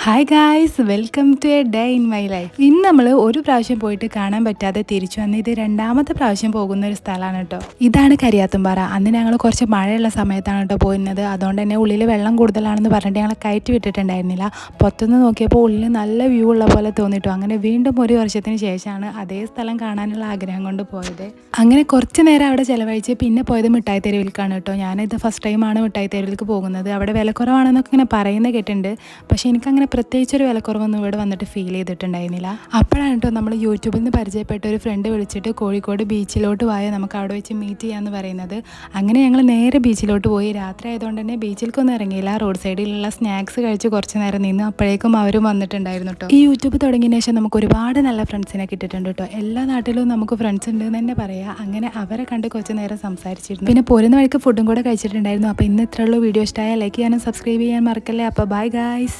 Hi guys, welcome to a day in my life. ഇന്ന് നമ്മൾ ഒരു പ്രാവശ്യം പോയിട്ട് കാണാൻ പറ്റാതെ തിരിച്ചു വന്ന് ഇത് രണ്ടാമത്തെ പ്രാവശ്യം പോകുന്ന ഒരു സ്ഥലമാണ് കേട്ടോ. ഇതാണ് കരിയാത്തുംപാറ. അന്ന് ഞങ്ങൾ കുറച്ച് മഴയുള്ള സമയത്താണ് കേട്ടോ പോയിരുന്നത്. അതുകൊണ്ട് തന്നെ ഉള്ളിൽ വെള്ളം കൂടുതലാണെന്ന് പറഞ്ഞിട്ട് ഞങ്ങളെ കയറ്റി വിട്ടിട്ടുണ്ടായിരുന്നില്ല. പുറത്തുനിന്ന് നോക്കിയപ്പോൾ ഉള്ളിൽ നല്ല വ്യൂ ഉള്ള പോലെ തോന്നിട്ടു. അങ്ങനെ വീണ്ടും ഒരു വർഷത്തിന് ശേഷമാണ് അതേ സ്ഥലം കാണാനുള്ള ആഗ്രഹം കൊണ്ട് പോയത്. അങ്ങനെ കുറച്ച് നേരം അവിടെ ചിലവഴിച്ച് പിന്നെ പോയത് മിഠായി തെരുവിലേക്കാണ് കേട്ടോ. ഞാനിത് ഫസ്റ്റ് ടൈമാണ് മിഠായി തെരുവിലേക്ക് പോകുന്നത്. അവിടെ വില കുറവാണെന്നൊക്കെ ഇങ്ങനെ പറയുന്നത് കേട്ടിട്ടുണ്ട്. പക്ഷേ എനിക്കങ്ങനെ പ്രത്യേകിച്ചൊരു വിലക്കുറവൊന്നും ഇവിടെ വന്നിട്ട് ഫീൽ ചെയ്തിട്ടുണ്ടായിരുന്നില്ല. അപ്പോഴാണ് കേട്ടോ നമ്മൾ യൂട്യൂബിൽ നിന്ന് പരിചയപ്പെട്ട ഒരു ഫ്രണ്ട് വിളിച്ചിട്ട് കോഴിക്കോട് ബീച്ചിലോട്ട് പോയ നമുക്ക് അവിടെ വെച്ച് മീറ്റ് ചെയ്യാമെന്ന് പറയുന്നത്. അങ്ങനെ ഞങ്ങൾ നേരെ ബീച്ചിലോട്ട് പോയി. രാത്രി ആയതുകൊണ്ട് തന്നെ ബീച്ചിലേക്കൊന്നും ഇറങ്ങിയില്ല. റോഡ് സൈഡിലുള്ള സ്നാക്സ് കഴിച്ച് കുറച്ച് നേരം നിന്ന് അപ്പോഴേക്കും അവരും വന്നിട്ടുണ്ടായിരുന്നു കേട്ടോ. ഈ യൂട്യൂബ് തുടങ്ങിയതിന് ശേഷം നമുക്ക് ഒരുപാട് നല്ല ഫ്രണ്ട്സിനെ കിട്ടിയിട്ടുണ്ട് കേട്ടോ. എല്ലാ നാട്ടിലും നമുക്ക് ഫ്രണ്ട്സ് ഉണ്ട് എന്ന് തന്നെ പറയാം. അങ്ങനെ അവരെ കണ്ട് കുറച്ച് നേരം സംസാരിച്ചിരുന്നു. പിന്നെ പോരുന്ന വഴിക്ക് ഫുഡും കൂടെ കഴിച്ചിട്ടുണ്ടായിരുന്നു. അപ്പോൾ ഇന്ന് ഇത്രയുള്ള വീഡിയോ ഇഷ്ടമായ ലൈക്ക് ചെയ്യാനും സബ്സ്ക്രൈബ് ചെയ്യാൻ മറക്കല്ലേ. അപ്പോൾ ബൈ ഗായ്സ്.